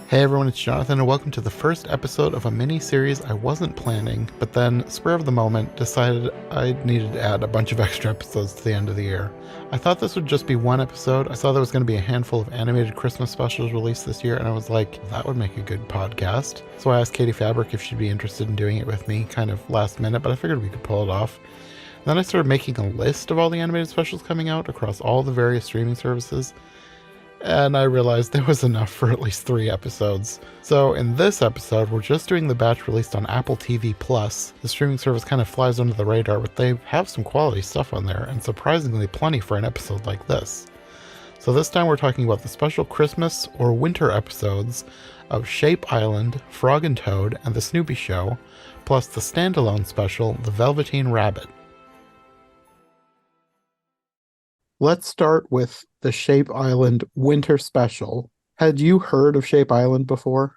Hey everyone, it's Jonathan, and welcome to the first episode of a mini-series I wasn't planning, but then, spur of the moment, decided I needed to add a bunch of extra episodes to the end of the year. I thought this would just be one episode. I saw there was going to be a handful of animated Christmas specials released this year, and I was like, that would make a good podcast. So I asked Katie Fabrick if she'd be interested in doing it with me, kind of last minute, but I figured we could pull it off. And then I started making a list of all the animated specials coming out across all the various streaming services, and I realized there was enough for at least 3 episodes. So in this episode, we're just doing the batch released on Apple TV Plus. The streaming service kind of flies under the radar, but they have some quality stuff on there, and surprisingly plenty for an episode like this. So this time we're talking about the special Christmas or winter episodes of Shape Island, Frog and Toad, and the Snoopy Show, plus the standalone special, The Velveteen Rabbit. Let's start with the Shape Island Winter Special. Had you heard of Shape Island before?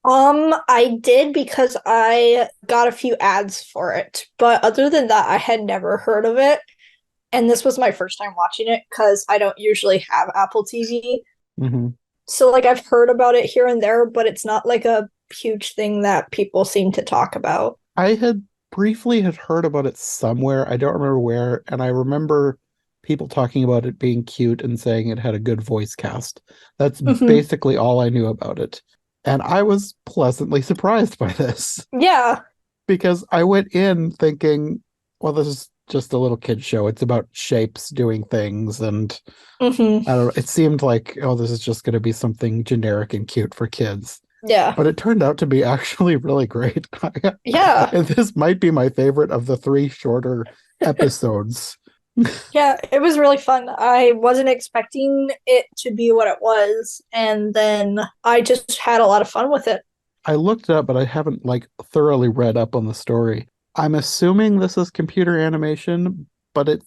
I did because I got a few ads for it, but other than that, I had never heard of it. And this was my first time watching it because I don't usually have Apple TV. Mm-hmm. So, I've heard about it here and there, but it's not like a huge thing that people seem to talk about. I had briefly heard about it somewhere. I don't remember where, and I remember people talking about it being cute and saying it had a good voice cast. That's basically all I knew about it. And I was pleasantly surprised by this. Yeah. Because I went in thinking, well, this is just a little kid show. It's about shapes doing things. And I don't know, it seemed like, oh, this is just going to be something generic and cute for kids. Yeah. But it turned out to be actually really great. Yeah. And this might be my favorite of the 3 shorter episodes. Yeah, it was really fun. I wasn't expecting it to be what it was, and then I just had a lot of fun with it. I looked it up, but I haven't thoroughly read up on the story. I'm assuming this is computer animation, but it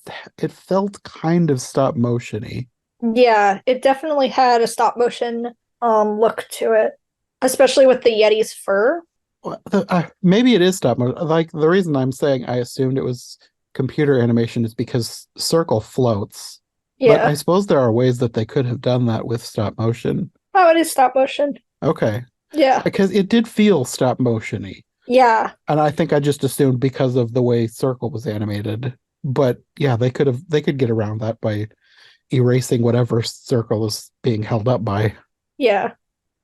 felt kind of stop motion-y. Yeah, it definitely had a stop motion look to it, especially with the Yeti's fur. Maybe it is stop motion. The reason I'm saying I assumed it was computer animation is because Circle floats. Yeah. But I suppose there are ways that they could have done that with stop motion. Oh, it is stop motion. Okay. Yeah. Because it did feel stop motion-y. Yeah. And I think I just assumed because of the way Circle was animated. But yeah, they could get around that by erasing whatever Circle is being held up by. Yeah.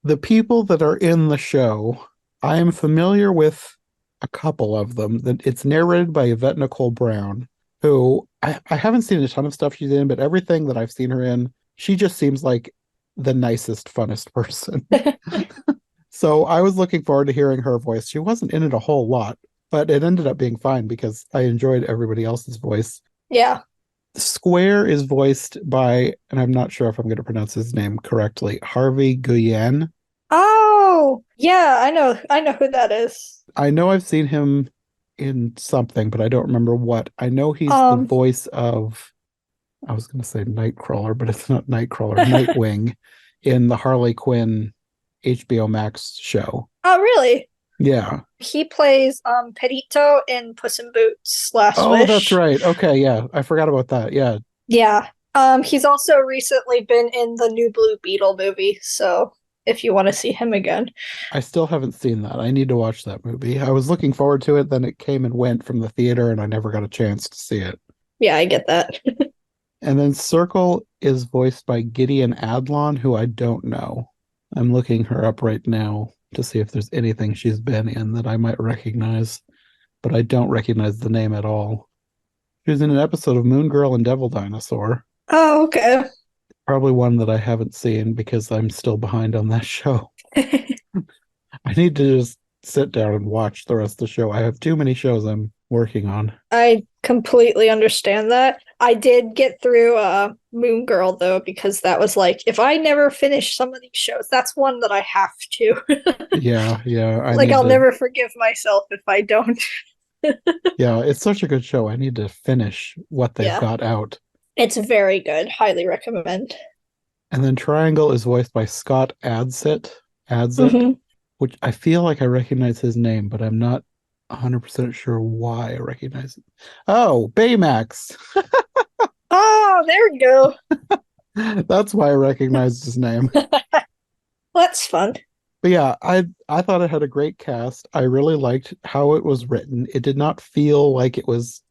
The people that are in the show, I am familiar with a couple of them. It's narrated by Yvette Nicole Brown, who I haven't seen a ton of stuff she's in, but everything that I've seen her in, she just seems like the nicest, funnest person. So I was looking forward to hearing her voice. She wasn't in it a whole lot, but it ended up being fine because I enjoyed everybody else's voice. Yeah. Square is voiced by, and I'm not sure if I'm going to pronounce his name correctly, Harvey Guillen. Oh, yeah, I know who that is. I know I've seen him in something, but I don't remember what. I know he's the voice of, I was going to say Nightcrawler, but it's not Nightcrawler, Nightwing in the Harley Quinn HBO Max show. Oh, really? Yeah. He plays Perito in Puss in Boots Last Wish. Oh, that's right. Okay, yeah. I forgot about that. Yeah. Yeah. He's also recently been in the new Blue Beetle movie, so if you want to see him again. I still haven't seen that. I need to watch that movie. I was looking forward to it, then it came and went from the theater and I never got a chance to see it. Yeah, I get that. And then Circle is voiced by Gideon Adlon, who I don't know. I'm looking her up right now to see if there's anything she's been in that I might recognize, but I don't recognize the name at all. She was in an episode of Moon Girl and Devil Dinosaur. Oh, okay. Probably one that I haven't seen because I'm still behind on that show. I need to just sit down and watch the rest of the show. I have too many shows I'm working on. I completely understand that. I did get through Moon Girl, though, because that was if I never finish some of these shows, that's one that I have to. Yeah. I'll never forgive myself if I don't. Yeah, it's such a good show. I need to finish what they've got out. It's very good. Highly recommend. And then Triangle is voiced by Scott Adsit, which I feel like I recognize his name, but I'm not 100% sure why I recognize it. Oh, Baymax. Oh, there we go. That's why I recognized his name. That's fun. But yeah, I thought it had a great cast. I really liked how it was written. It did not feel like it was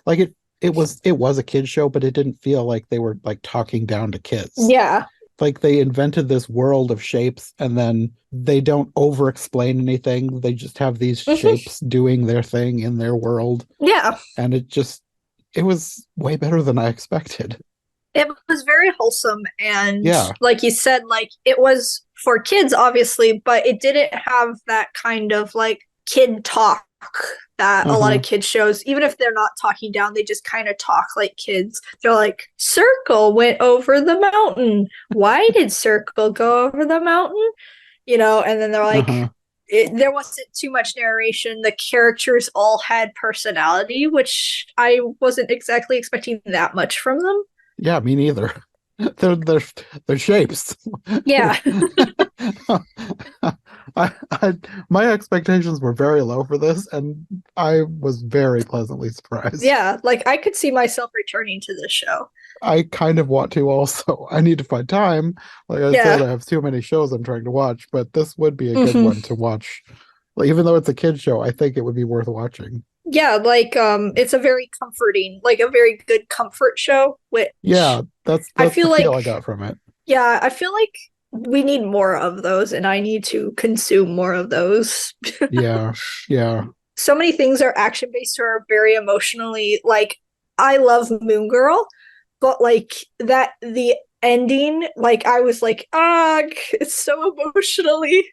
like it was a kid show, but it didn't feel like they were like talking down to kids. Yeah. Like they invented this world of shapes and then they don't over explain anything. They just have these Hmm. shapes doing their thing in their world. Yeah. And it was way better than I expected. It was very wholesome and Yeah. like you said, like it was for kids obviously, but it didn't have that kind of like kid talk that a lot Uh-huh. of kids shows, even if they're not talking down, they just kind of talk like kids. They're like, Circle went over the mountain. Why did Circle go over the mountain? And then they're like, Uh-huh. there wasn't too much narration. The characters all had personality, which I wasn't exactly expecting that much from them. Yeah, me neither. They're they're shapes. Yeah. I my expectations were very low for this, and I was very pleasantly surprised. Yeah, like I could see myself returning to this show. I kind of want to also. I need to find time. Like I said, Yeah. I have too many shows I'm trying to watch, but this would be a good Hmm. one to watch. Like, even though it's a kid show, I think it would be worth watching. Yeah, like it's a very comforting, like a very good comfort show, Yeah, which I that's the feel feel I like got from it. yeah, I feel like we need more of those and I need to consume more of those. Yeah, yeah. So many things are action based or very emotionally like I love Moon Girl, but like that the ending, like I was like, ah, it's so emotionally,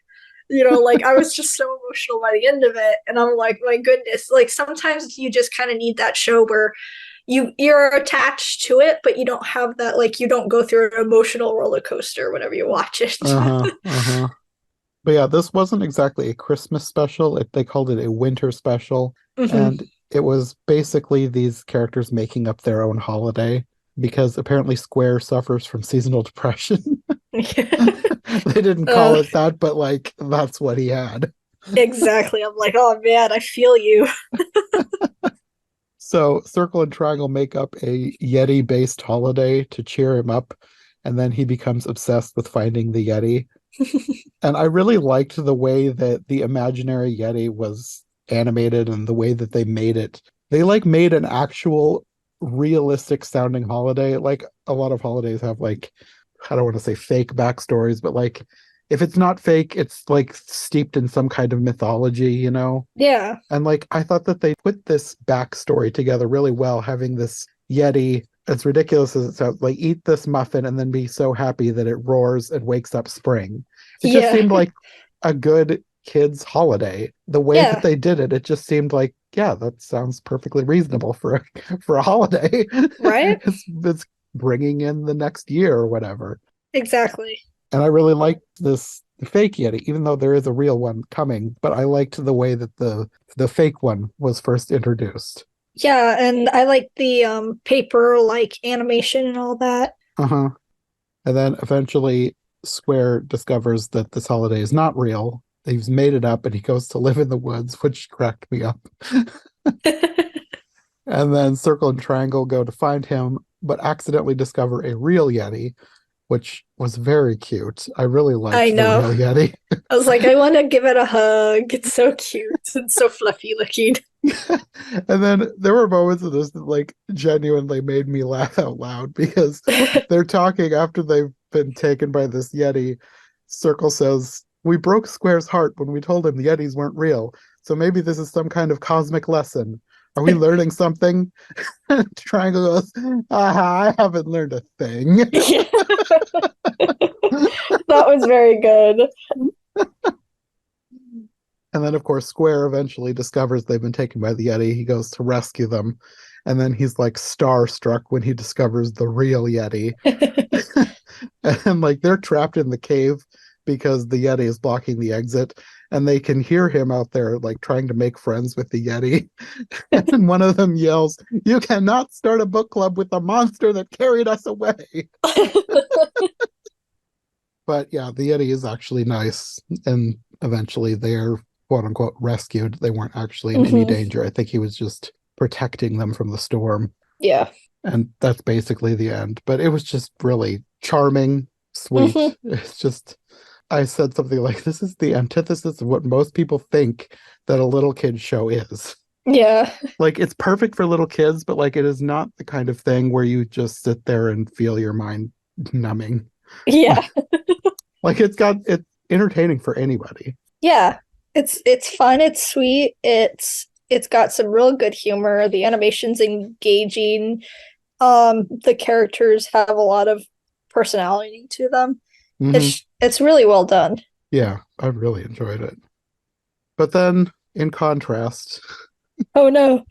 like I was just so emotional by the end of it, and I'm like, my goodness, like sometimes you just kind of need that show where you're attached to it, but you don't have that, like you don't go through an emotional roller coaster whenever you watch it. Uh-huh, uh-huh. But yeah, this wasn't exactly a Christmas special. They called it a winter special. Hmm. And it was basically these characters making up their own holiday because apparently Square suffers from seasonal depression. They didn't call uh, it that, but like that's what he had. exactly. I'm like, oh man, I feel you. So Circle and Triangle make up a Yeti based holiday to cheer him up. And then he becomes obsessed with finding the Yeti. And I really liked the way that the imaginary Yeti was animated and the way that they made it. They like made an actual realistic sounding holiday. Like a lot of holidays have like, I don't want to say fake backstories, but like if it's not fake, it's like steeped in some kind of mythology, you know? Yeah. And like I thought that they put this backstory together really well, having this Yeti, as ridiculous as it sounds, like eat this muffin and then be so happy that it roars and wakes up spring. It just Yeah. seemed like a good kids' holiday. The way that Yeah. they did it, it just seemed like, yeah, that sounds perfectly reasonable for a holiday. Right? It's bringing in the next year or whatever. Exactly. And I really liked this fake Yeti, even though there is a real one coming. But I liked the way that the fake one was first introduced. Yeah, and I like the paper like animation and all that. Uh-huh. And then eventually Square discovers that this holiday is not real. He's made it up and he goes to live in the woods, which cracked me up. And then Circle and Triangle go to find him, but accidentally discover a real Yeti, which was very cute. I really I liked the know. real Yeti. I was like, I want to give it a hug. It's so cute and so fluffy looking. And then there were moments of this that like genuinely made me laugh out loud because they're talking after they've been taken by this Yeti. Circle says, "We broke Square's heart when we told him the Yetis weren't real. So maybe this is some kind of cosmic lesson. Are we learning something?" Triangle goes, I haven't learned a thing. Yeah. That was very good. And then, of course, Square eventually discovers they've been taken by the Yeti. He goes to rescue them. And then he's like starstruck when he discovers the real Yeti. And like they're trapped in the cave because the Yeti is blocking the exit. And they can hear him out there like trying to make friends with the Yeti. And one of them yells, "You cannot start a book club with the monster that carried us away." But yeah, the Yeti is actually nice. And eventually they're quote unquote rescued. They weren't actually in any Hmm. danger. I think he was just protecting them from the storm. Yeah. And that's basically the end. But it was just really charming, sweet. Hmm. It's just I said something like, this is the antithesis of what most people think that a little kid show is. Yeah. Like, it's perfect for little kids, but like, it is not the kind of thing where you just sit there and feel your mind numbing. Yeah. Like it's entertaining for anybody. Yeah. It's fun, it's sweet, it's got some real good humor. The animation's engaging. The characters have a lot of personality to them. Hmm. It's really well done. Yeah, I really enjoyed it. But then, in contrast, Oh no.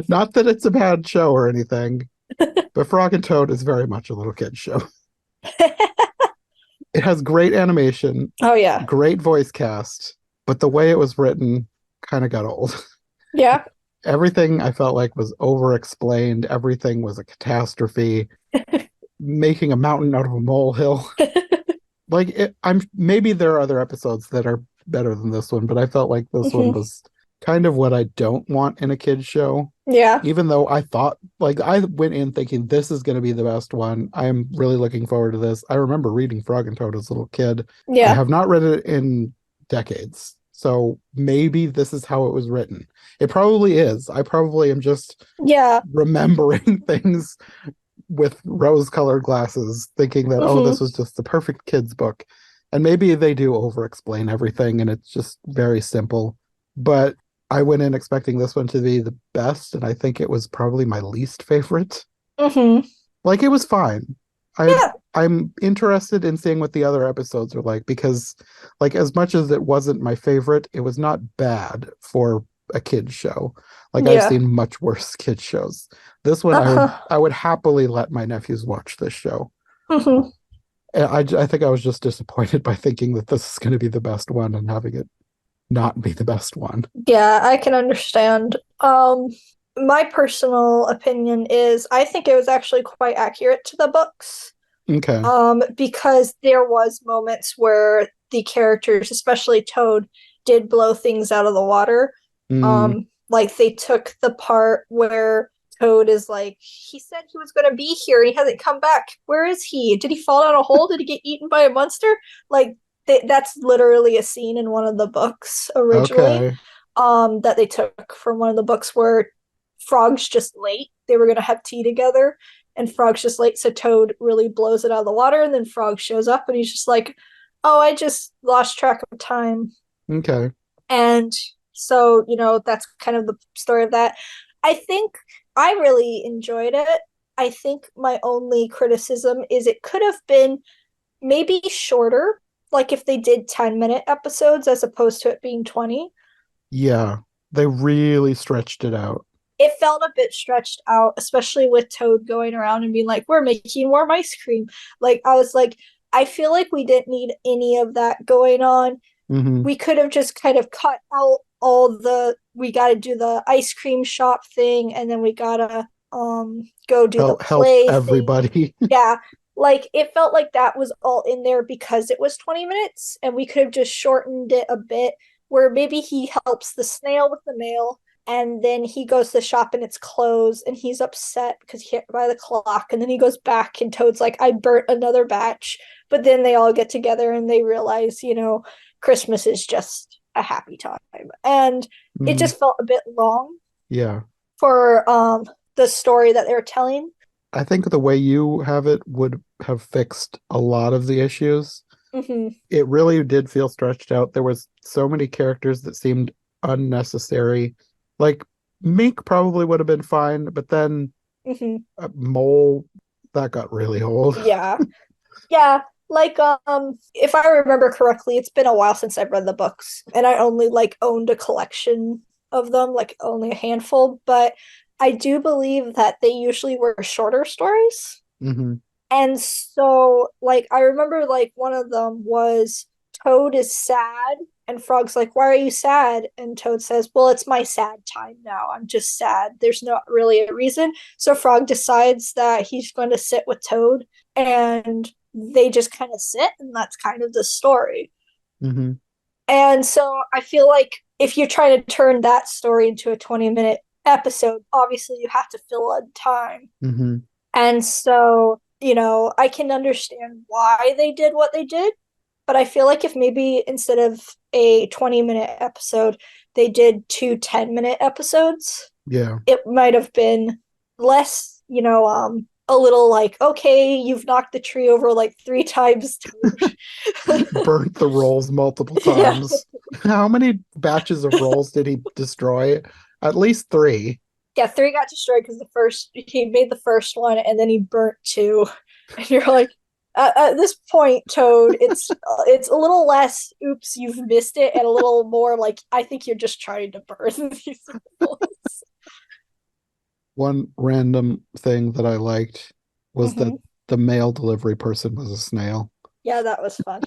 not that it's a bad show or anything, but Frog and Toad is very much a little kid show. It has great animation, Oh yeah. great voice cast, but the way it was written kind of got old. Yeah. Everything I felt like was over explained. Everything was a catastrophe, making a mountain out of a molehill. Like I'm maybe there are other episodes that are better than this one, but I felt like this one Hmm. was kind of what I don't want in a kids show. Yeah. Even though I thought, like, I went in thinking this is going to be the best one. I'm really looking forward to this. I remember reading Frog and Toad as a little kid. I Yeah. have not read it in decades. So maybe this is how it was written. It probably is. I probably am just Yeah. remembering things with rose-colored glasses, thinking that, oh, Hmm. this was just the perfect kids book. And maybe they do over-explain everything and it's just very simple. But I went in expecting this one to be the best, and I think it was probably my least favorite. Hmm. Like it was fine. I Yeah. I'm interested in seeing what the other episodes are like because like as much as it wasn't my favorite, it was not bad for a kids show. Like I've Yeah. seen much worse kids shows. This one Uh-huh. I would happily let my nephews watch this show. Hmm. And I think I was just disappointed by thinking that this is going to be the best one and having it not be the best one. Yeah, I can understand. My personal opinion is I think it was actually quite accurate to the books. Okay. Because there was moments where the characters, especially Toad, did blow things out of the water. Mm, Like they took the part where Toad is like, he said he was going to be here and he hasn't come back. Where is he? Did he fall down a hole? Did he get eaten by a monster? Like that's literally a scene in one of the books originally. okay. That they took from one of the books where Frog's just late. They were going to have tea together and Frog's just late, so Toad really blows it out of the water, and then Frog shows up and he's just like, oh, I just lost track of time. Okay. And so, that's kind of the story of that. I think I really enjoyed it. I think my only criticism is it could have been maybe shorter, like if they did 10-minute episodes as opposed to it being 20. Yeah. They really stretched it out. It felt a bit stretched out, especially with Toad going around and being like, we're making warm ice cream. Like, I was like, I feel like we didn't need any of that going on. Hmm. We could have just kind of cut out we got to do the ice cream shop thing, and then we got to go do the Help play thing. everybody. Yeah. Like, it felt like that was all in there because it was 20 minutes, and we could have just shortened it a bit where maybe he helps the snail with the mail and then he goes to the shop and it's closed and he's upset because he hit by the clock and then he goes back and Toad's like, I burnt another batch, but then they all get together and they realize, Christmas is just a happy time, and it Mm, just felt a bit long yeah. for the story that they were telling. I think the way you have it would have fixed a lot of the issues. Hmm. It really did feel stretched out. There was so many characters that seemed unnecessary. Like Mink probably would have been fine, but then Hmm. Mole, that got really old. Yeah. Yeah, like if I remember correctly, it's been a while since I've read the books and I only like owned a collection of them, like only a handful, but I do believe that they usually were shorter stories. Hmm. And so like I remember like one of them was Toad is sad and Frog's like, "Why are you sad?" And Toad says, "Well, it's my sad time now. I'm just sad. There's not really a reason." So Frog decides that he's going to sit with Toad and they just kind of sit and that's kind of the story. Hmm. And so I feel like if you're trying to turn that story into a 20-minute episode, obviously you have to fill in time. Hmm. And so, I can understand why they did what they did. But I feel like if maybe instead of a 20-minute episode, they did two 10-minute episodes, Yeah. it might have been less, a little like, okay, you've knocked the tree over like three times. Burnt the rolls multiple Yeah. times. How many batches of rolls did he destroy? At least three. Yeah, three got destroyed because he made the first one and then he burnt two. And you're like, at this point, Toad, it's a little less oops, you've missed it, and a little more like I think you're just trying to burn these rolls. One random thing that I liked was that Mm-hmm. the mail delivery person was a snail. Yeah, that was fun.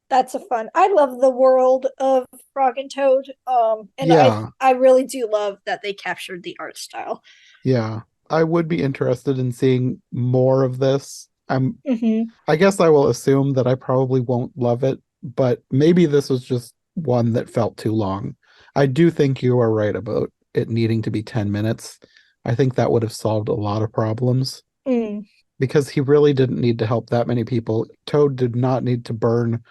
That's a fun. I love the world of Frog and Toad. And Yeah, I really do love that they captured the art style. yeah. I would be interested in seeing more of this. Mm-hmm. I guess I will assume that I probably won't love it, but maybe this was just one that felt too long. I do think you are right about it needing to be 10 minutes. I think that would have solved a lot of problems Mm. because he really didn't need to help that many people. Toad did not need to burn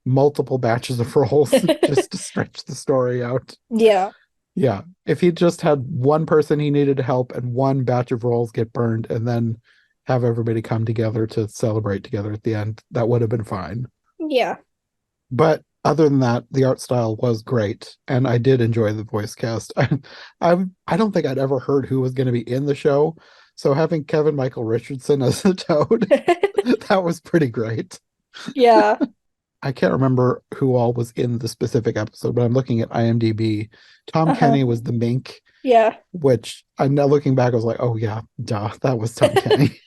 multiple batches of rolls just to stretch the story out. Yeah. Yeah. If he just had one person he needed to help and one batch of rolls get burned and then have everybody come together to celebrate together at the end, that would have been fine. Yeah. But other than that, the art style was great, and I did enjoy the voice cast. I don't think I'd ever heard who was going to be in the show, so having Kevin Michael Richardson as a Toad, that was pretty great. Yeah. I can't remember who all was in the specific episode, but I'm looking at IMDb. Tom Uh-huh. Kenny was the mink, Yeah. which I'm now looking back, I was like, oh yeah, duh, that was Tom Kenny.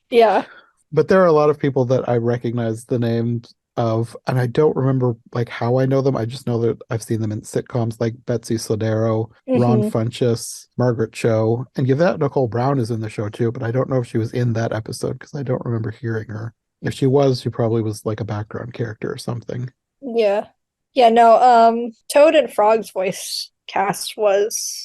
Yeah. But there are a lot of people that I recognize the names of, and I don't remember like how I know them. I just know that I've seen them in sitcoms like Betsy Sodero, Ron Mm-hmm. Funches, Margaret Cho, and Yvette Nicole Brown is in the show too, but I don't know if she was in that episode because I don't remember hearing her. If she was, she probably was like a background character or something. Yeah. Yeah, no, Toad and Frog's voice cast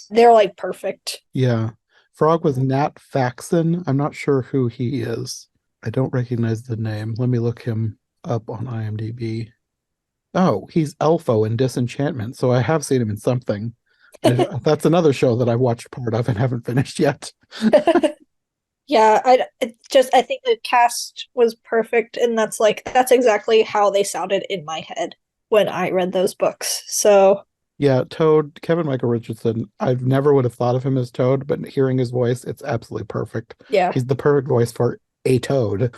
they're like perfect. Yeah. Frog was Nat Faxon. I'm not sure who he is. I don't recognize the name. Let me look him up on IMDb. Oh, he's Elfo in Disenchantment, so I have seen him in something. That's another show that I've watched part of and haven't finished yet. Yeah, I think the cast was perfect, and that's exactly how they sounded in my head when I read those books. So, Yeah, Toad, Kevin Michael Richardson, I never would have thought of him as Toad, but hearing his voice, it's absolutely perfect. yeah. He's the perfect voice for a Toad.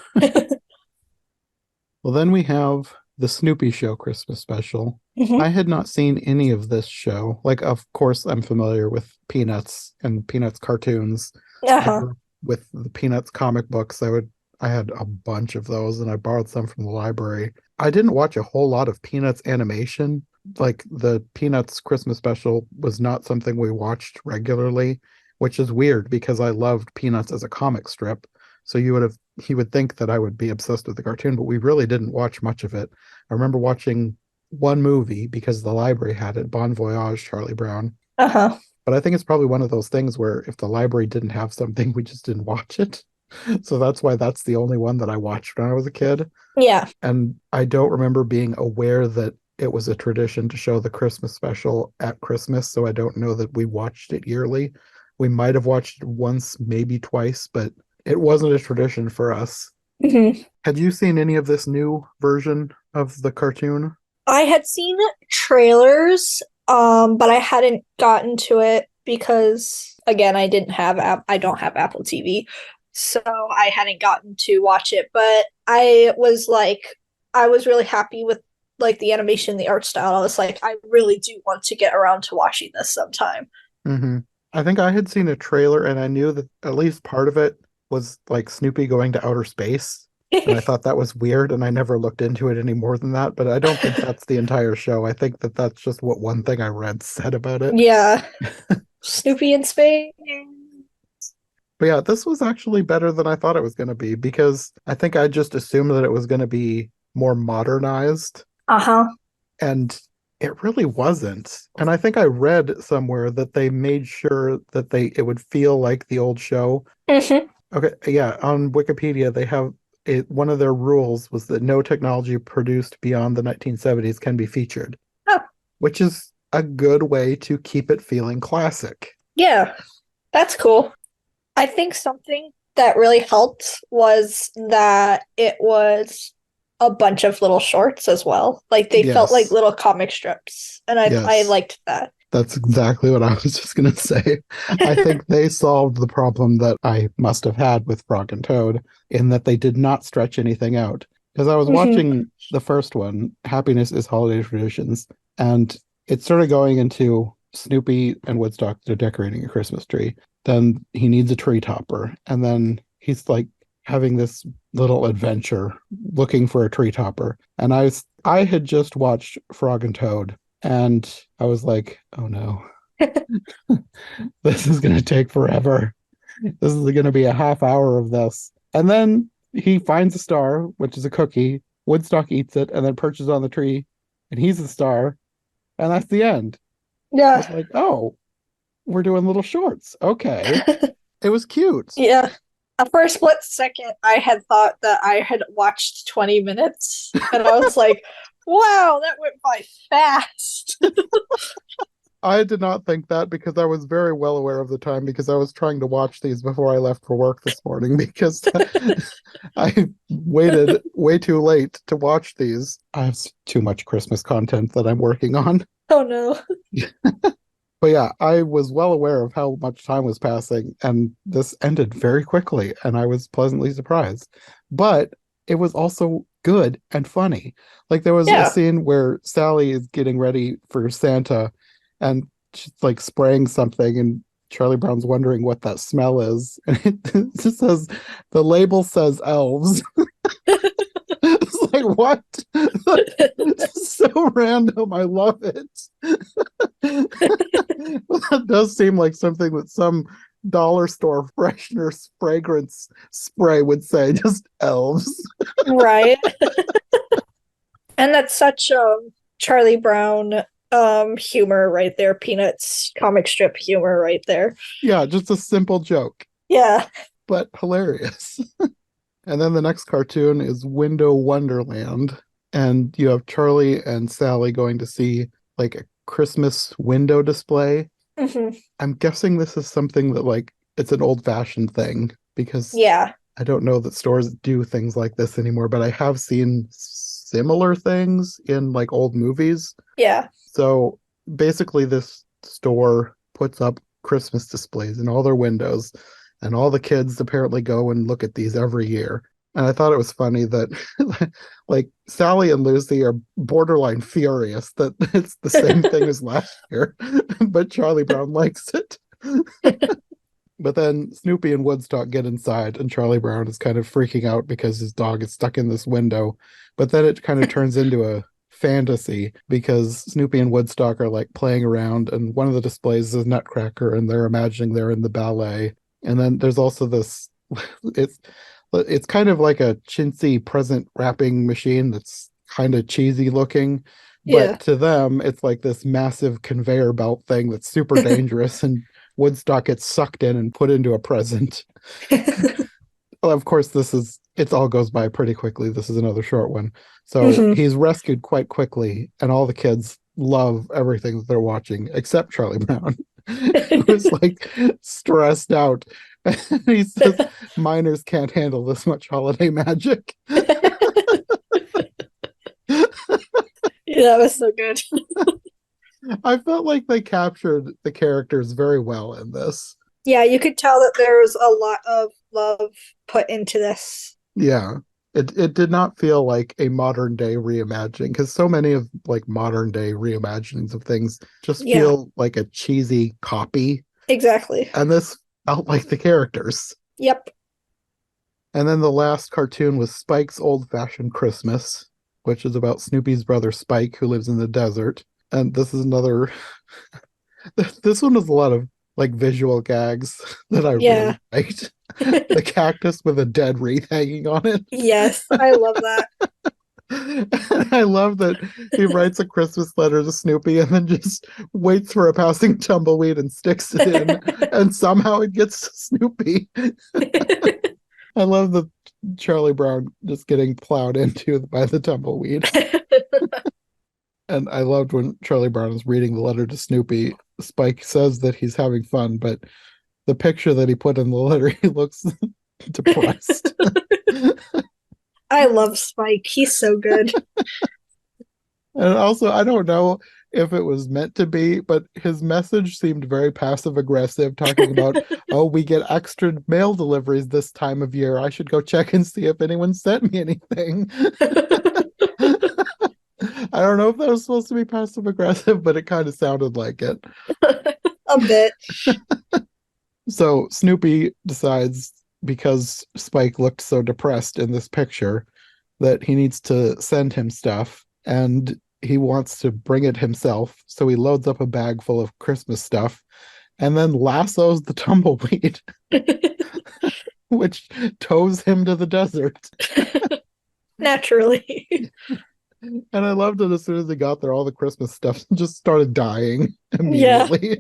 Well, then we have the Snoopy Show Christmas special. Hmm. I had not seen any of this show. Like, of course, I'm familiar with Peanuts and Peanuts cartoons. I Uh-huh. grew up with the Peanuts comic books. I had a bunch of those and I borrowed some from the library. I didn't watch a whole lot of Peanuts animation. Like the Peanuts Christmas special was not something we watched regularly, which is weird because I loved Peanuts as a comic strip. So he would think that I would be obsessed with the cartoon, but we really didn't watch much of it. I remember watching one movie because the library had it, Bon Voyage, Charlie Brown. Uh-huh. But I think it's probably one of those things where if the library didn't have something, we just didn't watch it. So that's why that's the only one that I watched when I was a kid. Yeah. And I don't remember being aware that it was a tradition to show the Christmas special at Christmas. So I don't know that we watched it yearly. We might have watched it once, maybe twice, but it wasn't a tradition for us. Hmm. Had you seen any of this new version of the cartoon? I had seen trailers, but I hadn't gotten to it because again, I don't have Apple TV. So I hadn't gotten to watch it, but I was really happy with like the animation, the art style. I was like, I really do want to get around to watching this sometime. Mm-hmm. I think I had seen a trailer and I knew that at least part of it was like Snoopy going to outer space. And I thought that was weird and I never looked into it any more than that. But I don't think that's the entire show. I think that that's just what one thing I read said about it. Yeah, Snoopy in space. But yeah, this was actually better than I thought it was going to be because I think I just assumed that it was going to be more modernized. Uh-huh. And it really wasn't. And I think I read somewhere that they made sure that it would feel like the old show. Hmm. Okay, yeah, on Wikipedia they have one of their rules was that no technology produced beyond the 1970s can be featured, Oh, which is a good way to keep it feeling classic. yeah, that's cool. I think something that really helped was that it was a bunch of little shorts as well. Like they felt like Yes, little comic strips, and I yes. liked that. That's exactly what I was just going to say. I think they solved the problem that I must have had with Frog and Toad in that they did not stretch anything out. Because I was Hmm. watching the first one, Happiness is Holiday Traditions, and it started going into Snoopy and Woodstock, they're decorating a Christmas tree. Then he needs a tree topper. And then he's like having this little adventure looking for a tree topper. And I had just watched Frog and Toad, and I was like, oh no, this is going to take forever. This is going to be a half hour of this. And then he finds a star, which is a cookie. Woodstock eats it and then perches on the tree, and he's the star. And that's the end. I was Yeah. like, oh, we're doing little shorts. Okay. It was cute. Yeah. For a split second, I had thought that I had watched 20 minutes, and I was like, wow, that went by fast. I did not think that because I was very well aware of the time because I was trying to watch these before I left for work this morning because I waited way too late to watch these. I have too much Christmas content that I'm working on. Oh no. But yeah, I was well aware of how much time was passing, and this ended very quickly, and I was pleasantly surprised. But it was also good and funny. Like there was a Yeah. scene where Sally is getting ready for Santa, and she's like spraying something, and Charlie Brown's wondering what that smell is. And it just says, the label says elves. It's like, what? It's so random. I love it. That does seem like something that some dollar store freshener fragrance spray would say, just elves. Right. And that's such Charlie Brown humor right there, Peanuts comic strip humor right there. Yeah, just a simple joke, Yeah. but hilarious. And then the next cartoon is Window Wonderland. And you have Charlie and Sally going to see like a Christmas window display. Hmm. I'm guessing this is something that like it's an old-fashioned thing because Yeah. I don't know that stores do things like this anymore, but I have seen similar things in like old movies. Yeah. So basically, this store puts up Christmas displays in all their windows, and all the kids apparently go and look at these every year. And I thought it was funny that like Sally and Lucy are borderline furious that it's the same thing as last year, but Charlie Brown likes it. But then Snoopy and Woodstock get inside, and Charlie Brown is kind of freaking out because his dog is stuck in this window. But then it kind of turns into a fantasy because Snoopy and Woodstock are like playing around, and one of the displays is Nutcracker, and they're imagining they're in the ballet. And then there's also this it's it's kind of like a chintzy present wrapping machine that's kind of cheesy looking. But Yeah. to them, it's like this massive conveyor belt thing that's super dangerous, and Woodstock gets sucked in and put into a present. Well, of course, it all goes by pretty quickly. This is another short one. So Hmm. he's rescued quite quickly, and all the kids love everything that they're watching, except Charlie Brown, who's like stressed out. And he says, minors can't handle this much holiday magic. Yeah, that was so good. I felt like they captured the characters very well in this. Yeah, you could tell that there was a lot of love put into this. Yeah. It did not feel like a modern day reimagining because so many of like modern day reimaginings of things just Yeah, feel like a cheesy copy. exactly. And this felt like the characters. Yep. And then the last cartoon was Spike's Old Fashioned Christmas, which is about Snoopy's brother Spike, who lives in the desert. And this is another this one has a lot of like visual gags that I really Yeah. liked. The cactus with a dead wreath hanging on it. Yes, I love that. I love that he writes a Christmas letter to Snoopy and then just waits for a passing tumbleweed and sticks it in, and somehow it gets to Snoopy. I love Charlie Brown just getting plowed into by the tumbleweed. And I loved when Charlie Brown is reading the letter to Snoopy. Spike says that he's having fun, but the picture that he put in the letter, he looks depressed. I love Spike. He's so good. And also, I don't know if it was meant to be, but his message seemed very passive aggressive, talking about, oh, we get extra mail deliveries this time of year. I should go check and see if anyone sent me anything. I don't know if that was supposed to be passive aggressive, but it kind of sounded like it. A bit. So Snoopy decides, because Spike looked so depressed in this picture, that he needs to send him stuff, and he wants to bring it himself. So he loads up a bag full of Christmas stuff and then lassos the tumbleweed, which tows him to the desert. Naturally. And I loved it. As soon as he got there, all the Christmas stuff just started dying immediately.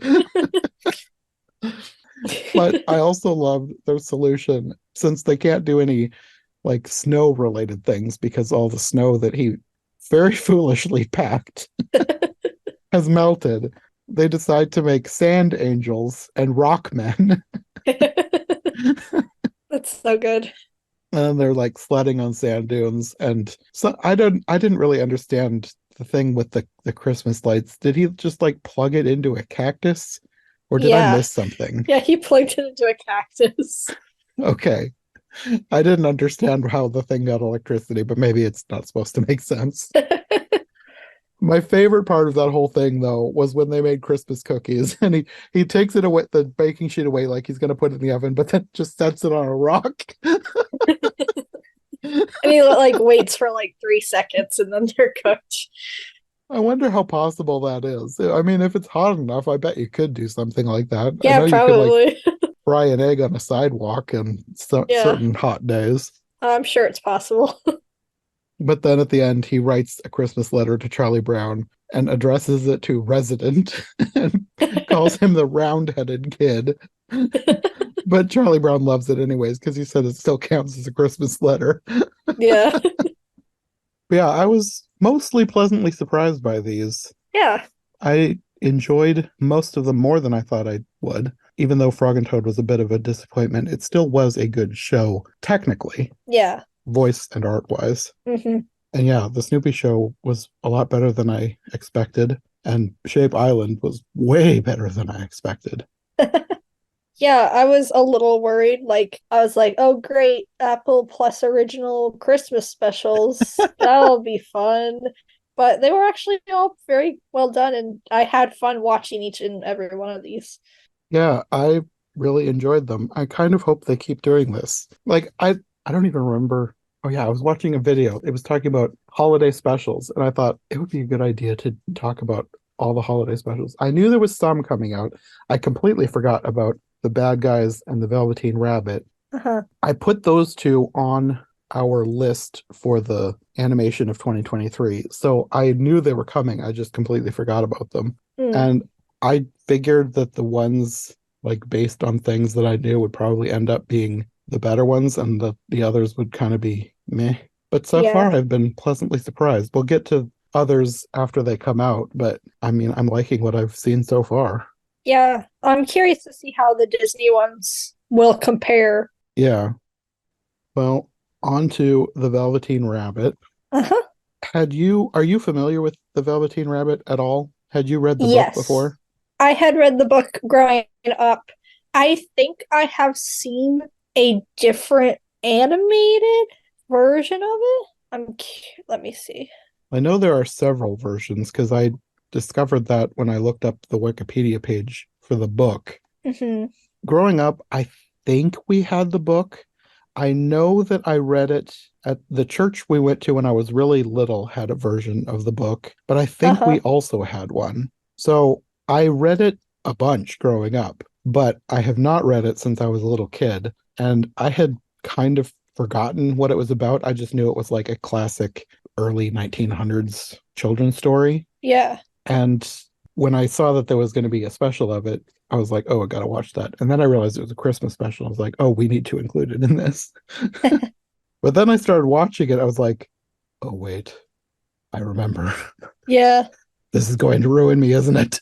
But I also loved their solution, since they can't do any like snow related things because all the snow that he very foolishly packed has melted. They decide to make sand angels and rock men. That's so good. And then they're like sledding on sand dunes. And so I didn't really understand the thing with the Christmas lights. Did he just like plug it into a cactus? Or did I miss something? Yeah, he plugged it into a cactus. Okay. I didn't understand how the thing got electricity, but maybe it's not supposed to make sense. My favorite part of that whole thing, though, was when they made Christmas cookies, and he takes it away, the baking sheet away, like he's going to put it in the oven, but then just sets it on a rock. And he like waits for like 3 seconds, and then they're cooked. I wonder how possible that is. I mean, if it's hot enough, I bet you could do something like that. Yeah, I know probably. You could like fry an egg on a sidewalk on certain hot days. I'm sure it's possible. But then at the end, he writes a Christmas letter to Charlie Brown and addresses it to Resident and calls him the round-headed kid. But Charlie Brown loves it anyways because he said it still counts as a Christmas letter. Yeah. Yeah, I was mostly pleasantly surprised by these. Yeah. I enjoyed most of them more than I thought I would. Even though Frog and Toad was a bit of a disappointment, it still was a good show, technically. Yeah. Voice and art-wise. Mm-hmm. And yeah, the Snoopy Show was a lot better than I expected. And Shape Island was way better than I expected. Yeah, I was a little worried. Like, I was like, oh, great, Apple Plus original Christmas specials. That'll be fun. But they were actually all very well done, and I had fun watching each and every one of these. Yeah, I really enjoyed them. I kind of hope they keep doing this. Like, I don't even remember. Oh, yeah, I was watching a video. It was talking about holiday specials, and I thought it would be a good idea to talk about all the holiday specials. I knew there was some coming out. I completely forgot about the Bad Guys and the Velveteen Rabbit. Uh-huh. I put those two on our list for the animation of 2023. So I knew they were coming. I just completely forgot about them. And I figured that the ones like based on things that I knew would probably end up being the better ones, and the others would kind of be meh. But so far I've been pleasantly surprised. We'll get to others after they come out, but I mean, I'm liking what I've seen so far. Yeah, I'm curious to see how the Disney ones will compare. Yeah. Well, on to the Velveteen Rabbit. Uh-huh. Are you familiar with the Velveteen Rabbit at all? Had you read the book before? I had read the book growing up. I think I have seen a different animated version of it. Let me see. I know there are several versions because I discovered that when I looked up the Wikipedia page for the book. Mm-hmm. Growing up, I think we had the book. I know that I read it at the church we went to when I was really little, had a version of the book, but I think we also had one. So I read it a bunch growing up, but I have not read it since I was a little kid. And I had kind of forgotten what it was about. I just knew it was like a classic early 1900s children's story. Yeah. And when I saw that there was going to be a special of it, I was like, oh, I got to watch that. And then I realized it was a Christmas special. I was like, oh, we need to include it in this. But then I started watching it. I was like, oh, wait, I remember. Yeah. This is going to ruin me, isn't it?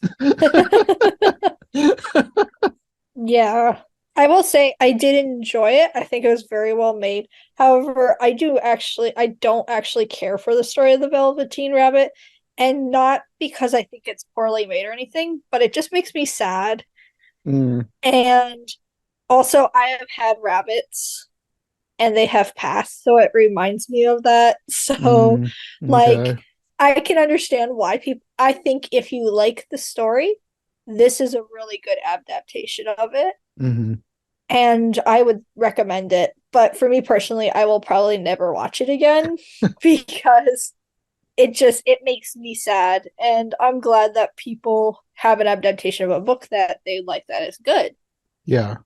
Yeah. I will say I did enjoy it. I think it was very well made. However, I don't actually care for the story of the Velveteen Rabbit, and not because I think it's poorly made or anything, but it just makes me sad. Mm, And also I have had rabbits and they have passed, so it reminds me of that. So mm, like okay. I can understand why people I think if you like the story, this is a really good adaptation of it Hmm. and I would recommend it. But for me personally, I will probably never watch it again because it makes me sad, and I'm glad that people have an adaptation of a book that they like that is good. Yeah.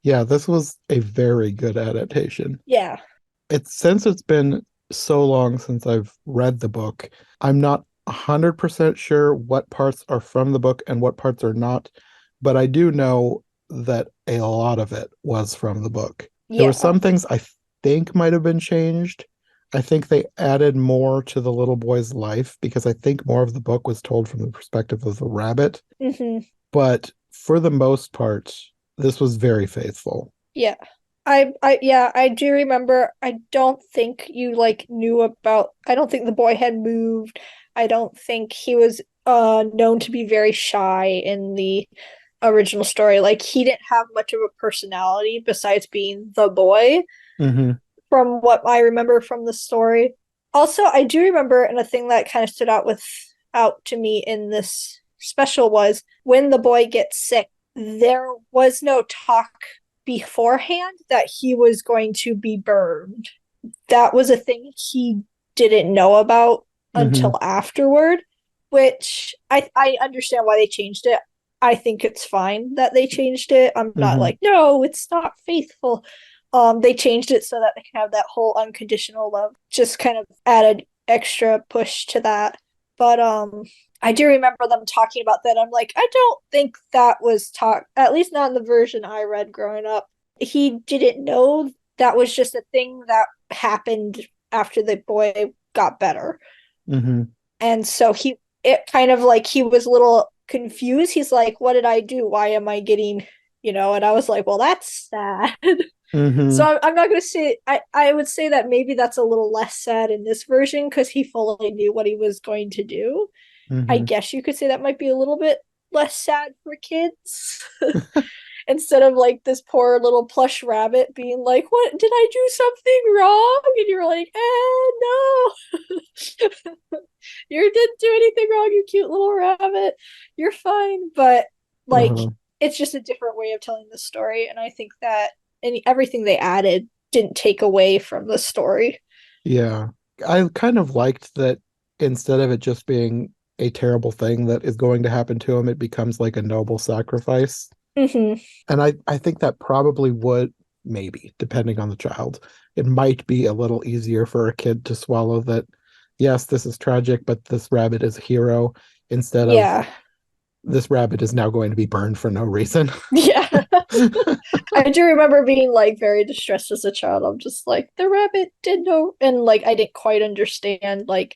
Yeah, this was a very good adaptation. Yeah. It's since it's been so long since I've read the book, I'm not 100% sure what parts are from the book and what parts are not, but I do know that a lot of it was from the book. There were Yeah. some things I think might have been changed. I think they added more to the little boy's life because I think more of the book was told from the perspective of the rabbit. Hmm. But for the most part, this was very faithful. Yeah. I do remember. I don't think you like knew about I don't think the boy had moved. I don't think he was known to be very shy in the original story. Like he didn't have much of a personality besides being the boy, Hmm. from what I remember from the story. Also, I do remember, and a thing that kind of stood out to me in this special was when the boy gets sick, there was no talk beforehand that he was going to be burned. That was a thing he didn't know about Hmm. until afterward, which I understand why they changed it. I think it's fine that they changed it. I'm not Hmm. like, no, it's not faithful. They changed it so that they can have that whole unconditional love. Just kind of added extra push to that. But I do remember them talking about that. I'm like, I don't think that was talk, at least not in the version I read growing up. He didn't know that was just a thing that happened after the boy got better. Hmm. And so it kind of like he was a little confused. He's like, what did I do? Why am I getting, And I was like, well, that's sad. So Hmm. I'm not going to say, I would say that maybe that's a little less sad in this version because he fully knew what he was going to do. I Hmm. guess you could say that might be a little bit less sad for kids. Instead of like this poor little plush rabbit being like, what did I do something wrong? And you're like, no. You didn't do anything wrong, you cute little rabbit. You're fine. But like Uh-huh. it's just a different way of telling the story. And I think that everything they added didn't take away from the story. Yeah. I kind of liked that instead of it just being a terrible thing that is going to happen to him, it becomes like a noble sacrifice. Mm-hmm. And I think that probably would, maybe, depending on the child, it might be a little easier for a kid to swallow that, yes, this is tragic, but this rabbit is a hero instead of Yeah. this rabbit is now going to be burned for no reason. Yeah. I do remember being like very distressed as a child. I'm just like, the rabbit did no, and like I didn't quite understand like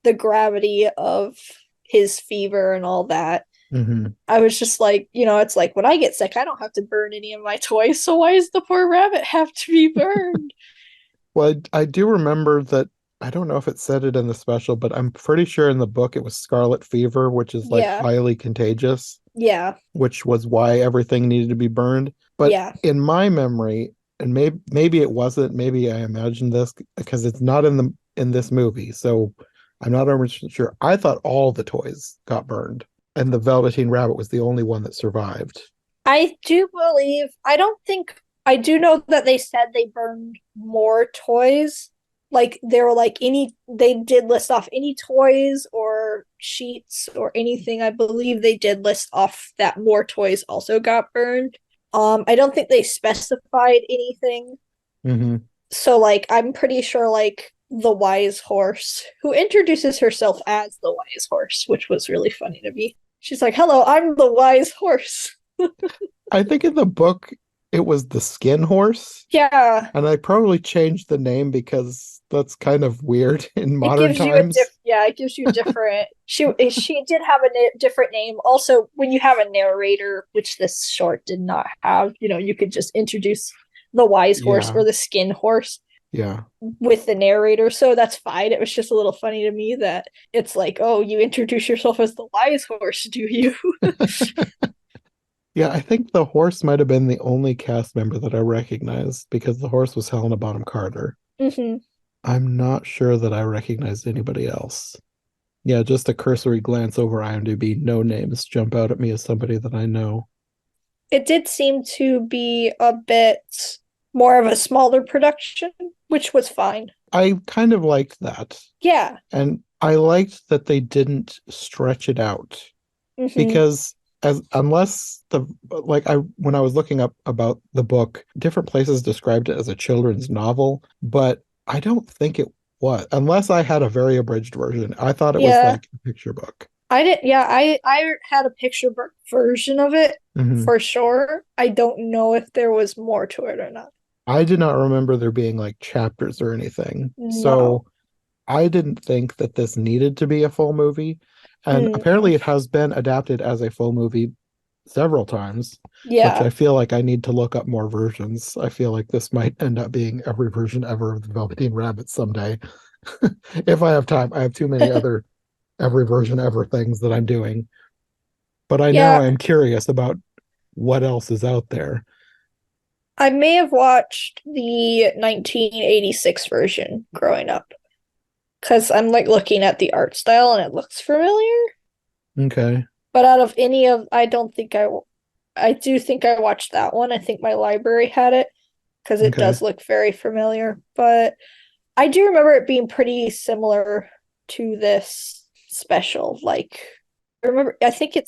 the gravity of his fever and all that. Hmm. I was just like, it's like when I get sick, I don't have to burn any of my toys. So why does the poor rabbit have to be burned? Well, I do remember that I don't know if it said it in the special, but I'm pretty sure in the book it was scarlet fever, which is like Yeah. highly contagious, Yeah. which was why everything needed to be burned. But Yeah. in my memory, and maybe it wasn't, maybe I imagined this because it's not in this movie, so I'm not 100% sure. I thought all the toys got burned, and the Velveteen Rabbit was the only one that survived. I don't think, I do know that they said they burned more toys. Like, they were like, they did list off any toys or sheets or anything. I believe they did list off that more toys also got burned. I don't think they specified anything. Hmm. So, like, I'm pretty sure, like, the wise horse, who introduces herself as the wise horse, which was really funny to me. She's like, hello, I'm the wise horse. I think in the book it was the Skin Horse, Yeah, and I probably changed the name because that's kind of weird in it modern gives you a times. it gives you different. She did have a different name. Also, when you have a narrator, which this short did not have, you could just introduce the wise horse Yeah, or the skin horse yeah. with the narrator. So that's fine. It was just a little funny to me that it's like, oh, you introduce yourself as the wise horse, do you? Yeah, I think the horse might have been the only cast member that I recognized because the horse was Helena Bonham Carter. Hmm. I'm not sure that I recognized anybody else. Yeah, just a cursory glance over IMDb, no names jump out at me as somebody that I know. It did seem to be a bit more of a smaller production, which was fine. I kind of liked that. Yeah. And I liked that they didn't stretch it out Hmm. because as unless the like I when I was looking up about the book, different places described it as a children's novel, but I don't think it was unless I had a very abridged version. I thought it was Yeah. like a picture book. I did. Yeah, I had a picture version of it Hmm. for sure. I don't know if there was more to it or not. I did not remember there being like chapters or anything. No. So I didn't think that this needed to be a full movie. And Mm-mm. apparently it has been adapted as a full movie several times, which Yeah. I feel like I need to look up more versions. I feel like this might end up being every version ever of the Velveteen Rabbit someday. If I have time, I have too many other every version ever things that I'm doing. But I now Yeah, am curious about what else is out there. I may have watched the 1986 version growing up because I'm like looking at the art style and it looks familiar. Okay. But out of any of, I don't think I do think I watched that one. I think my library had it because it Okay. does look very familiar. But I do remember it being pretty similar to this special. Like, I think it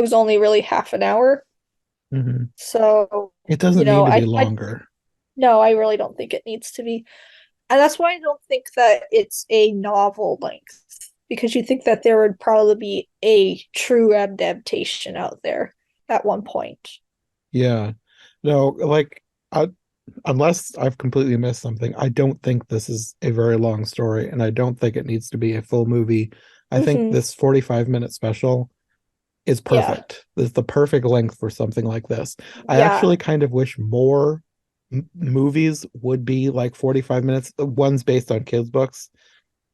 was only really half an hour. Hmm. So, It doesn't need to be longer. no, I really don't think it needs to be. And that's why I don't think that it's a novel length, because you think that there would probably be a true adaptation out there at one point. Yeah. No, like I, unless I've completely missed something, I don't think this is a very long story, and I don't think it needs to be a full movie. I think Hmm. this 45-minute special is Yeah. perfect. It's the perfect length for something like this. I Yeah. actually kind of wish more movies would be like 45 minutes, the ones based on kids' books,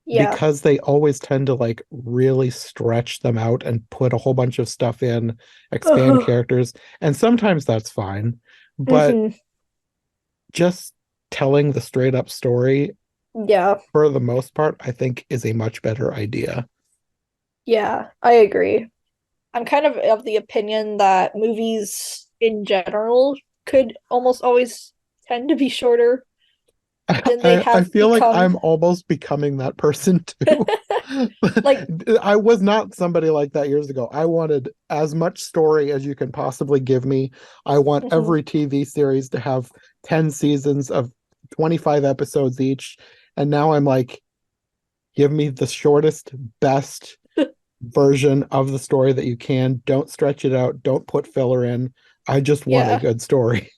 Yeah. because they always tend to like really stretch them out and put a whole bunch of stuff in, expand Uh-huh. characters, and sometimes that's fine. But Hmm. just telling the straight up story Yeah. for the most part, I think is a much better idea. Yeah. I agree. I'm kind of the opinion that movies in general could almost always tend to be shorter than they I have feel like become. I'm almost becoming that person too. Like, I was not somebody like that years ago. I wanted as much story as you can possibly give me. I want mhm. every TV series to have 10 seasons of 25 episodes each. And now I'm like, give me the shortest, best version of the story that you can. Don't stretch it out. Don't put filler in. I just want a Yeah. good story.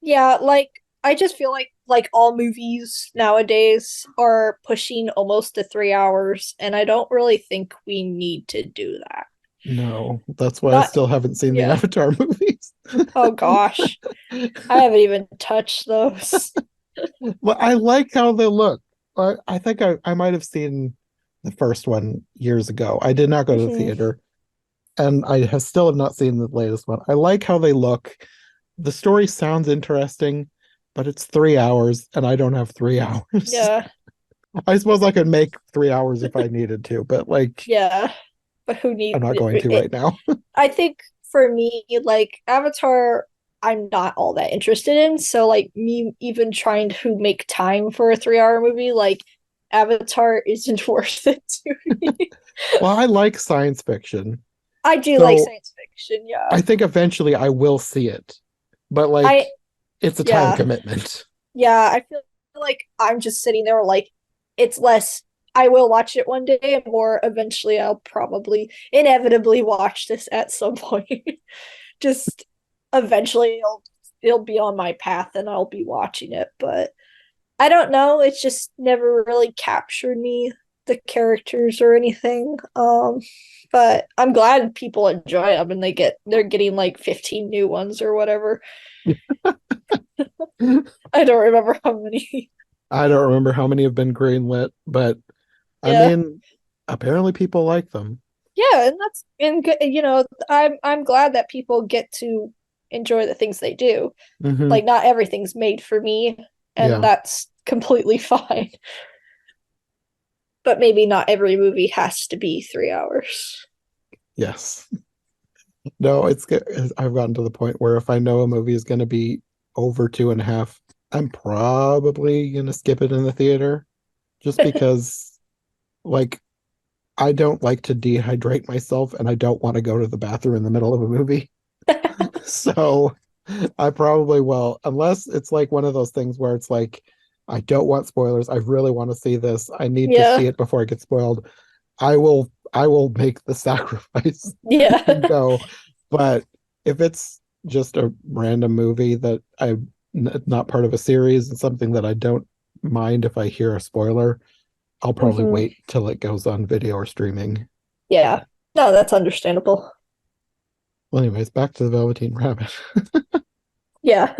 Yeah, like I just feel like all movies nowadays are pushing almost to 3 hours, and I don't really think we need to do that. No, that's why I Not, still haven't seen the yeah. Avatar movies. Oh gosh, I haven't even touched those. Well, I like how they look. I think I might have seen the first one years ago. I did not go to the Hmm. theater, and I have still have not seen the latest one. I like how they look. The story sounds interesting, but it's 3 hours, and I don't have 3 hours. Yeah, I suppose I could make 3 hours if I needed to, but like yeah. But who I'm need not going to it? right now. I think for me, like Avatar, I'm not all that interested in. So like me even trying to make time for a 3 hour movie, like Avatar isn't worth it to me. Well, I like science fiction, I do like so science fiction, yeah. I think eventually I will see it, but like I it's a time yeah. commitment. Yeah, I feel like I'm just sitting there like it's less I will watch it one day or eventually I'll probably inevitably watch this at some point. Just eventually it'll it'll be on my path and I'll be watching it. But I don't know. It's just never really captured me, the characters or anything. But I'm glad people enjoy them and they're getting like 15 new ones or whatever. I don't remember how many. I don't remember how many have been greenlit, but I Yeah. mean, apparently people like them. Yeah, and that's and I'm glad that people get to enjoy the things they do. Hmm. Like not everything's made for me, and Yeah. that's completely fine. But maybe not every movie has to be 3 hours. Yes. No, it's good. I've gotten to the point where if I know a movie is going to be over 2.5, I'm probably going to skip it in the theater just because, like, I don't like to dehydrate myself and I don't want to go to the bathroom in the middle of a movie. So I probably will, unless it's like one of those things where it's like, I don't want spoilers. I really want to see this. I need to see Yeah. it before it gets spoiled. I will make the sacrifice and Yeah. go. But if it's just a random movie that I'm not part of a series and something that I don't mind if I hear a spoiler, I'll probably Hmm. wait till it goes on video or streaming. Yeah. No, that's understandable. Well, anyways, back to the Velveteen Rabbit. Yeah.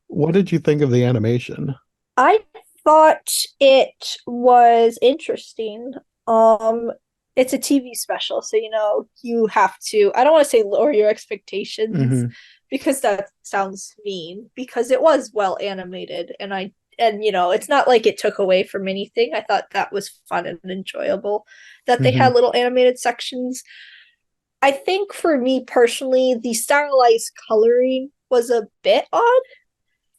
What did you think of the animation? I thought it was interesting. Um, it's a TV special, so you have to, I don't want to say lower your expectations Hmm. because that sounds mean, because it was well animated and it's not like it took away from anything. I thought that was fun and enjoyable that they Hmm. had little animated sections. I think for me personally, the stylized coloring was a bit odd.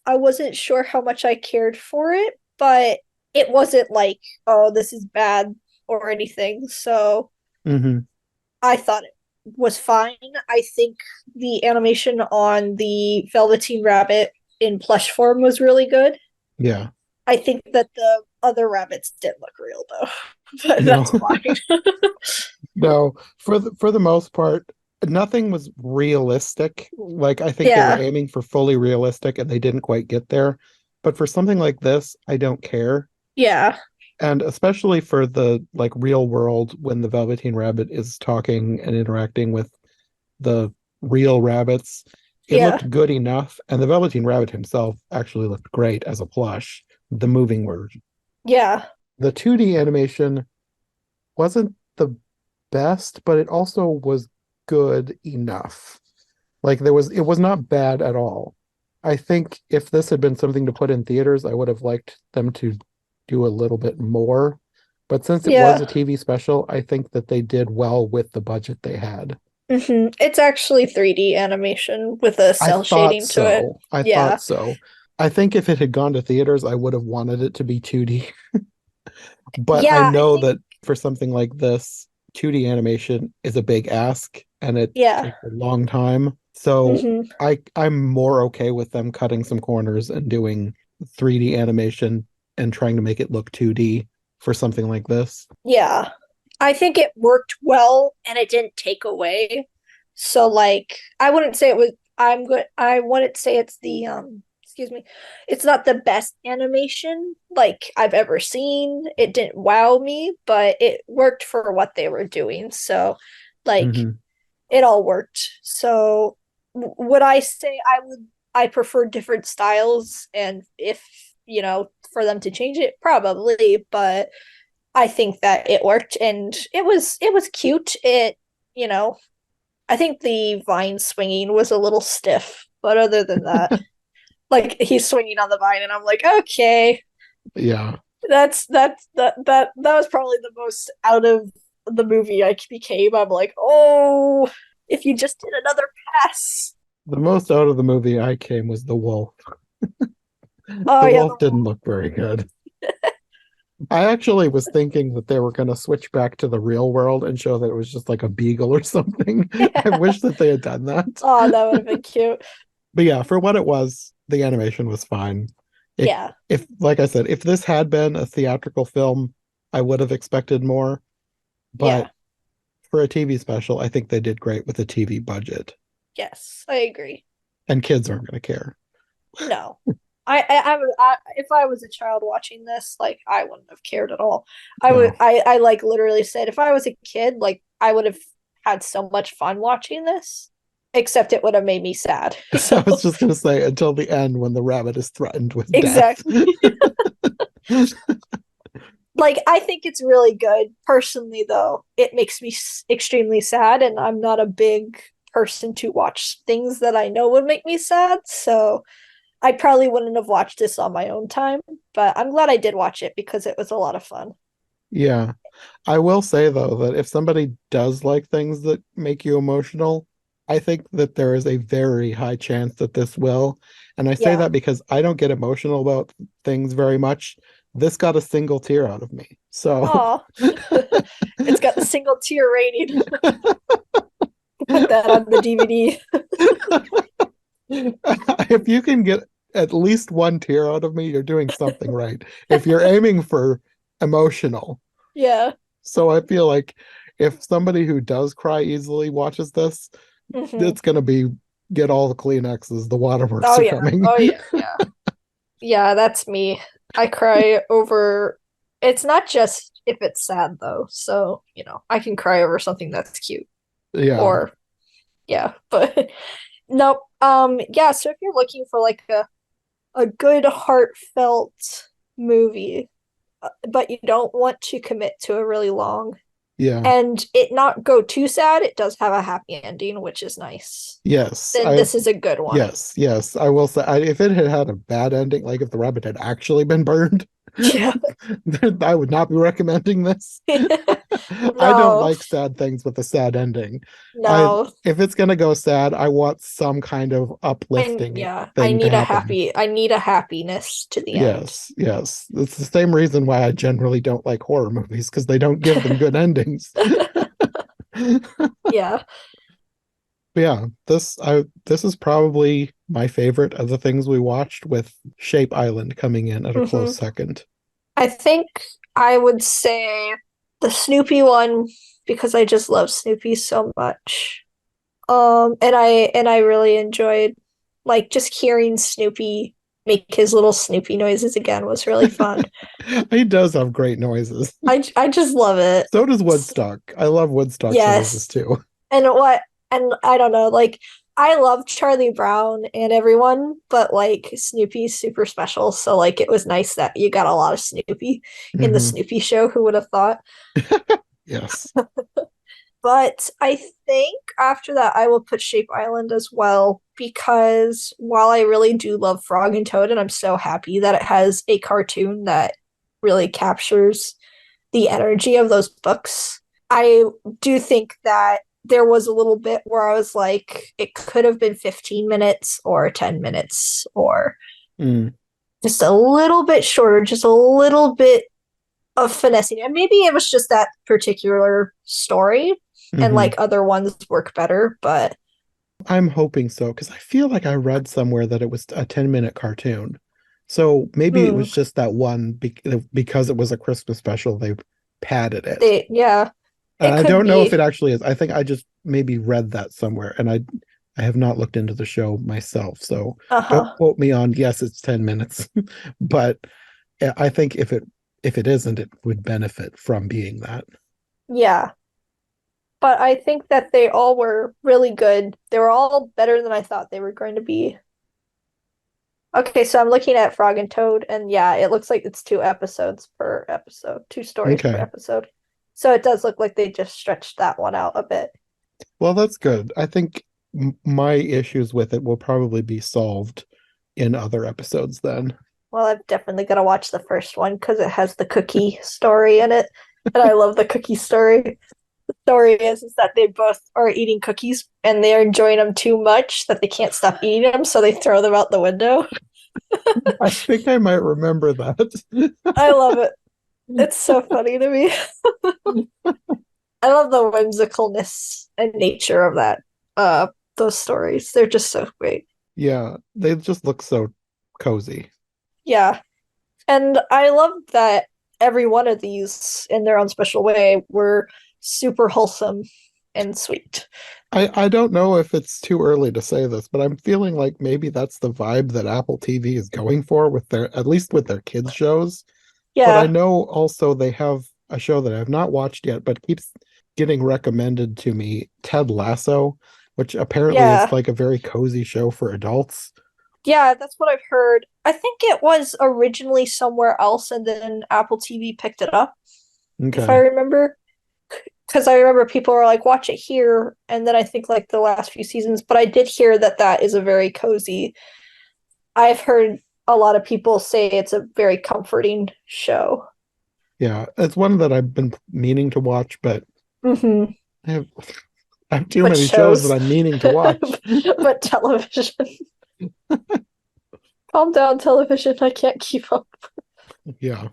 I wasn't sure how much I cared for it, but it wasn't like, oh, this is bad or anything. So Hmm. I thought it was fine. I think the animation on the Velveteen Rabbit in plush form was really good. Yeah. I think that the other rabbits didn't look real though, but No. that's fine. No. For the most part, nothing was realistic. Like I think they were Yeah, aiming for fully realistic and they didn't quite get there. But for something like this, I don't care. yeah, And especially for the like real world when the Velveteen Rabbit is talking and interacting with the real rabbits, it yeah, looked good enough. And the Velveteen Rabbit himself actually looked great as a plush, the moving version. yeah, The 2D animation wasn't the best, but it also was good enough. Like it was not bad at all. I think if this had been something to put in theaters, I would have liked them to do a little bit more. But since it was a yeah. TV special, I think that they did well with the budget they had. It's actually 3D animation with a I cell thought shading to it. so. I thought Yeah, so. I think if it had gone to theaters, I would have wanted it to be 2D. But I yeah, I know think, that for something like this, 2D animation is a big ask and it yeah. takes a long time. So Hmm. I'm more okay with them cutting some corners and doing 3D animation and trying to make it look 2D for something like this. Yeah. I think it worked well and it didn't take away. So like I wouldn't say it was I wouldn't say it's the excuse me. It's not the best animation like I've ever seen. It didn't wow me, but it worked for what they were doing. So like Hmm. it all worked. So would I say I prefer different styles and if, for them to change it probably, but I think that it worked and it was cute. You know, I think the vine swinging was a little stiff, but other than that, like he's swinging on the vine and I'm like, okay, Yeah. that was probably the most out of the movie I became. I'm like, "Oh, if you just did another pass." The most out of the movie I came was the wolf. Oh The yeah, wolf didn't look very good. I actually was thinking that they were going to switch back to the real world and show that it was just like a beagle or something. I yeah. wish that they had done that. Oh, that would have been cute. But yeah, for what it was, the animation was fine. It Yeah. if like I said, if this had been a theatrical film, I would have expected more. But Yeah. for a TV special, I think they did great with a TV budget. Yes, I agree. And kids aren't going to care. No. If I was a child watching this, like I wouldn't have cared at all. No. I like literally said if I was a kid, like I would have had so much fun watching this, except it would have made me sad. I was So just going to say until the end when the rabbit is threatened with death. exactly. Like I think it's really good. Personally though, it makes me extremely sad and I'm not a big person to watch things that I know would make me sad, so I probably wouldn't have watched this on my own time, but I'm glad I did watch it because it was a lot of fun. Yeah. I will say though that if somebody does like things that make you emotional, I think that there is a very high chance that this will. And I say Yeah. that because I don't get emotional about things very much. This got a single tear out of me. So Oh, it's got the single tier rating. Put that on the DVD. if you can get at least one tear out of me, you're doing something right. If you're aiming for emotional. Yeah. So I feel like if somebody who does cry easily watches this, Hmm. it's going to be get all the Kleenexes. The waterworks Oh are yeah. coming. Oh yeah. Yeah. Yeah, that's me. I cry over it's not just if it's sad though. So, I can cry over something that's cute Yeah. or yeah, but nope. Yeah, so if you're looking for like a good heartfelt movie, but you don't want to commit to a really long Yeah. and it not go too sad, it does have a happy ending, which is nice. Yes. Then this is a good one. Yes. Yes. I will say if it had had a bad ending, like if the rabbit had actually been burned, Yeah. I would not be recommending this. I don't No, like sad things with a sad ending. I no. If it's gonna go sad, I want some kind of And uplifting yeah, thing to happen. I need a happiness to the end. Yes, yes. It's the same reason why I generally don't like horror movies because they don't give them good endings. Yeah. Yeah, this is probably my favorite of the things we watched, with Shape Island coming in at a close Hmm. second. I think I would say the Snoopy one because I just love Snoopy so much. And I really enjoyed like just hearing Snoopy make his little Snoopy noises again was really fun. He does have great noises. I just love it. So does Woodstock. I love Woodstock's noises Yes. too. And I don't know, like I love Charlie Brown and everyone, but like Snoopy's super special. So like it was nice that you got a lot of Snoopy in the Hmm. Snoopy show. Who would have thought? Yes. But I think after that, I will put Shape Island as well because while I really do love Frog and Toad, and I'm so happy that it has a cartoon that really captures the energy of those books, I do think that there was a little bit where I was like, it could have been 15 minutes or 10 minutes or Mm. just a little bit shorter, just a little bit of finessing. And maybe it was just that particular story and Hmm. like other ones work better, but I'm hoping so because I feel like I read somewhere that it was a 10-minute cartoon. So maybe it hmm, was just that one because it was a Christmas special, they padded it. yeah, And it I could don't know if be. it actually is. I think I just maybe read that somewhere, and I have not looked into the show myself. So don't Uh-huh. quote me on yes, it's 10 minutes. But I think if it isn't, it would benefit from being that. Yeah. But I think that they all were really good. They were all better than I thought they were going to be. Okay, so I'm looking at Frog and Toad, and yeah, it looks like it's 2 episodes per episode, 2 stories per Okay. episode. So it does look like they just stretched that one out a bit. Well, that's good. I think my issues with it will probably be solved in other episodes then. Well, I've definitely got to watch the first one because it has the cookie story in it, and I love the cookie story. The story is that they both are eating cookies and they're enjoying them too much that they can't stop eating them, so they throw them out the window. I think I might remember that. I love it. It's so funny to me. I love the whimsicalness and nature of that. Those stories. They're just so great. Yeah, they just look so cozy. Yeah. And I love that every one of these, in their own special way, were super wholesome. and sweet. I don't know if it's too early to say this, but I'm feeling like maybe that's the vibe that Apple TV is going for with their, at least with their kids shows. But I Yeah, know also they have a show that I've not watched yet, but keeps getting recommended to me, Ted Lasso, which apparently is yeah. like a very cozy show for adults. Yeah, that's what I've heard. I think it was originally somewhere else and then Apple TV picked it up, if I Okay. remember. Because I remember people were like, watch it here. And then I think like the last few seasons, but I did hear that that is a very cozy. I've heard a lot of people say it's a very comforting show. Yeah, it's one that I've been meaning to watch, but Mm-hmm. I have, I have too But many shows that shows, I'm meaning to watch. but television. Calm down, television. I can't keep up. Yeah.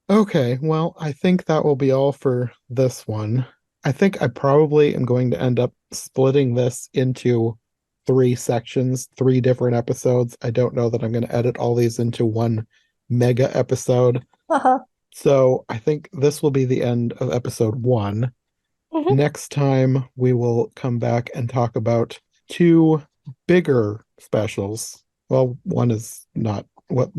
Okay, well, I think that will be all for this one. I think I probably am going to end up splitting this into three sections, three different episodes. I don't know that I'm going to edit all these into one mega episode. Uh-huh. So I think this will be the end of episode one. Mm-hmm. Next time, we will come back and talk about two bigger specials. Well, one is not what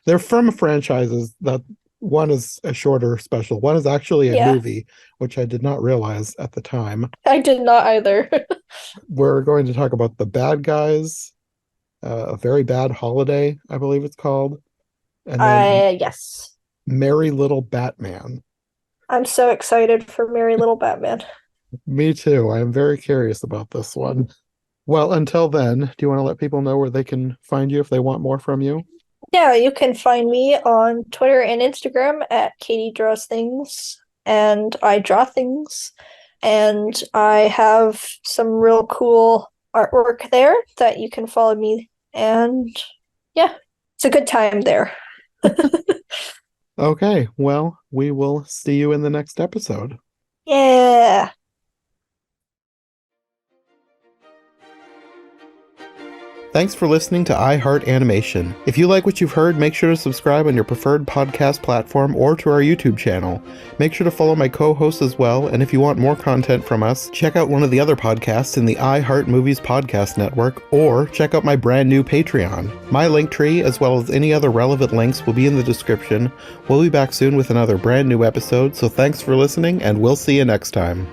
they're from franchises that one is a shorter special. One is actually a Yeah, movie, which I did not realize at the time. I did not either. We're going to talk about The Bad Guys, A Very Bad Holiday, I believe it's called, and then Yes. Merry Little Batman. I'm so excited for Merry Little Batman. Me too. I am very curious about this one. Well, until then, do you want to let people know where they can find you if they want more from you? Yeah, you can find me on Twitter and Instagram at Katie Draws Things, and I draw things, and I have some real cool artwork there that you can follow me. And yeah, it's a good time there. Okay, well, we will see you in the next episode. Yeah. Thanks for listening to iHeart Animation. If you like what you've heard, make sure to subscribe on your preferred podcast platform or to our YouTube channel. Make sure to follow my co-hosts as well, and if you want more content from us, check out one of the other podcasts in the iHeart Movies Podcast Network, or check out my brand new Patreon. My link tree, as well as any other relevant links, will be in the description. We'll be back soon with another brand new episode, so thanks for listening, and we'll see you next time.